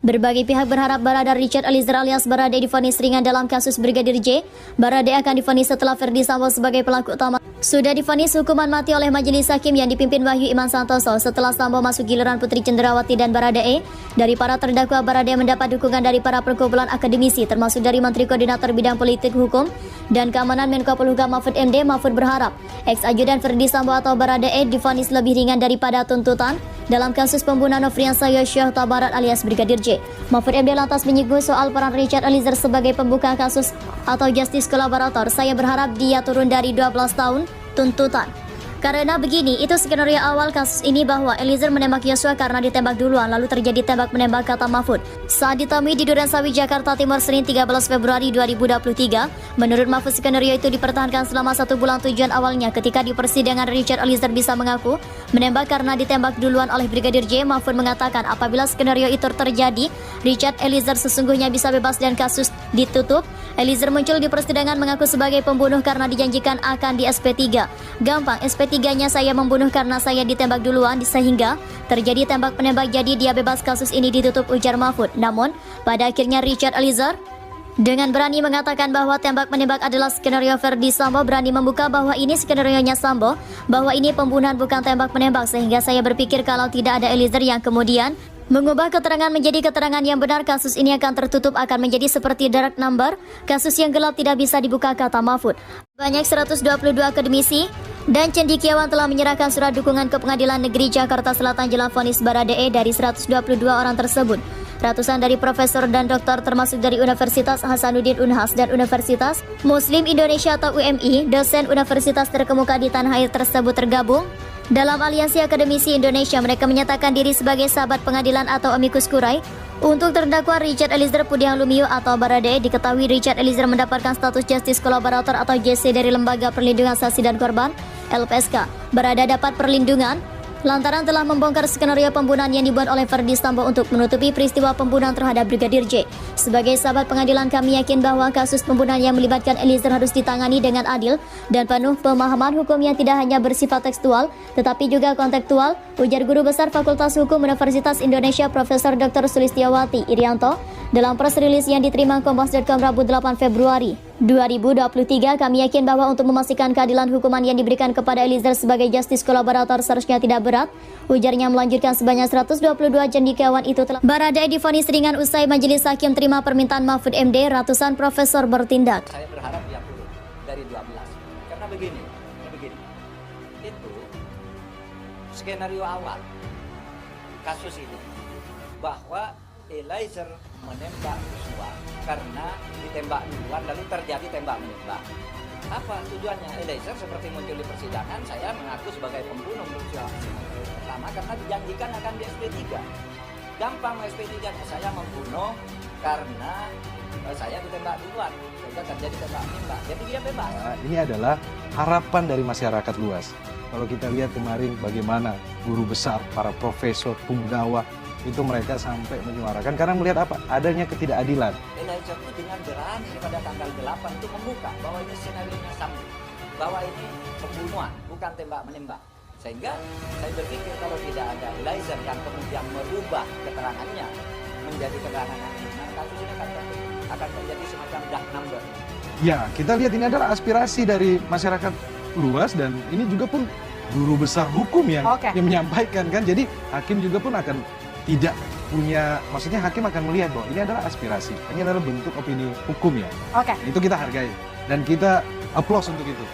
Berbagai pihak berharap Barada Richard Eliezer alias Barade divonis ringan dalam kasus Brigadir J. Barade akan divonis setelah Ferdi Sambo sebagai pelaku utama sudah divonis hukuman mati oleh Majelis Hakim yang dipimpin Wahyu Iman Santoso setelah Sambo masuk giliran Putri Cendrawati dan Baradae. Dari para terdakwa, Barade mendapat dukungan dari para perkumpulan akademisi termasuk dari Menteri Koordinator Bidang Politik Hukum dan Keamanan Menko Polhukam Mahfud MD. Mahfud berharap ex-ajudan Ferdi Sambo atau Baradae divonis lebih ringan daripada tuntutan dalam kasus pembunuhan Nofriansah Yosua Huta Barat alias Brigadir J. Mahfud MD lantas menyinggung soal peran Richard Eliezer sebagai pembuka kasus atau justice kolaborator. Saya berharap dia turun dari 12 tahun tuntutan. Karena begini, itu skenario awal kasus ini bahwa Eliezer menembak Yosua karena ditembak duluan, lalu terjadi tembak menembak, kata Mahfud. Saat ditemui di Durensawi, Jakarta Timur, Senin 13 Februari 2023, menurut Mahfud skenario itu dipertahankan selama 1 bulan. Tujuan awalnya ketika di persidangan Richard Eliezer bisa mengaku menembak karena ditembak duluan oleh Brigadir J. Mahfud mengatakan apabila skenario itu terjadi, Richard Eliezer sesungguhnya bisa bebas dan kasus ditutup. Eliezer muncul di persidangan mengaku sebagai pembunuh karena dijanjikan akan di SP3. Gampang, SP3-nya saya membunuh karena saya ditembak duluan sehingga terjadi tembak menembak, jadi dia bebas, kasus ini ditutup, ujar Mahfud. Namun, pada akhirnya Richard Eliezer dengan berani mengatakan bahwa tembak menembak adalah skenario Ferdi Sambo, berani membuka bahwa ini skenario-nya Sambo, bahwa ini pembunuhan bukan tembak menembak, sehingga saya berpikir kalau tidak ada Eliezer yang kemudian mengubah keterangan menjadi keterangan yang benar, kasus ini akan tertutup, akan menjadi seperti dark number, kasus yang gelap tidak bisa dibuka, kata Mahfud. Banyak 122 akademisi dan cendekiawan telah menyerahkan surat dukungan ke Pengadilan Negeri Jakarta Selatan jelang vonis Baradae. Dari 122 orang tersebut, ratusan dari profesor dan doktor termasuk dari Universitas Hasanuddin Unhas dan Universitas Muslim Indonesia atau UMI, dosen universitas terkemuka di tanah air tersebut tergabung dalam Aliansi Akademisi Indonesia. Mereka menyatakan diri sebagai sahabat pengadilan atau amicus curiae untuk terdakwa Richard Eliezer Pudiang Lumiu atau Baradae. Diketahui Richard Eliezer mendapatkan status Justice Collaborator atau JC dari Lembaga Perlindungan Saksi dan Korban LPSK. Barada dapat perlindungan lantaran telah membongkar skenario pembunuhan yang dibuat oleh Ferdi Sambo untuk menutupi peristiwa pembunuhan terhadap Brigadir J. Sebagai sahabat pengadilan, kami yakin bahwa kasus pembunuhan yang melibatkan Eliezer harus ditangani dengan adil dan penuh pemahaman hukum yang tidak hanya bersifat tekstual tetapi juga kontekstual, ujar Guru Besar Fakultas Hukum Universitas Indonesia Profesor Dr. Sulistiawati Irianto dalam press release yang diterima Kompas.com Rabu 8 Februari 2023. Kami yakin bahwa untuk memastikan keadilan hukuman yang diberikan kepada Eliezer sebagai justice kolaborator seharusnya tidak berat, ujarnya. Melanjutkan sebanyak 122 cendekiawan itu telah Baradae divonis ringan usai Majelis Hakim terima permintaan Mahfud MD. Ratusan profesor bertindak. Saya berharap dia turun dari 12 karena begini, itu skenario awal kasus ini bahwa Eliezer menembak Yosua karena ditembak duluan lalu terjadi tembak menembak. Apa tujuannya? Eliezer seperti muncul di persidangan, saya mengaku sebagai pembunuh Yosua pertama karena dijanjikan akan di SP3. Gampang SP3-nya, saya membunuh karena saya ditembak duluan sehingga terjadi tembak menembak. Jadi dia bebas. Nah, ini adalah harapan dari masyarakat luas. Kalau kita lihat kemarin bagaimana guru besar, para profesor, punggawa itu mereka sampai menyuarakan karena melihat apa? Adanya ketidakadilan. Eliezer itu dengan berani pada tanggal 8 itu membuka bahwa ini skenario-nya Sambo, bahwa ini pembunuhan bukan tembak menembak. Sehingga saya berpikir kalau tidak ada Eliezer yang kemudian merubah keterangannya menjadi keterangan yang benar, kasus ini akan terjadi semacam dark number. Ya, kita lihat ini adalah aspirasi dari masyarakat luas dan ini juga pun guru besar hukum yang menyampaikan kan. Jadi hakim juga pun akan tidak punya, maksudnya hakim akan melihat bahwa ini adalah aspirasi, ini adalah bentuk opini hukum ya. Itu kita hargai dan kita applause untuk itu.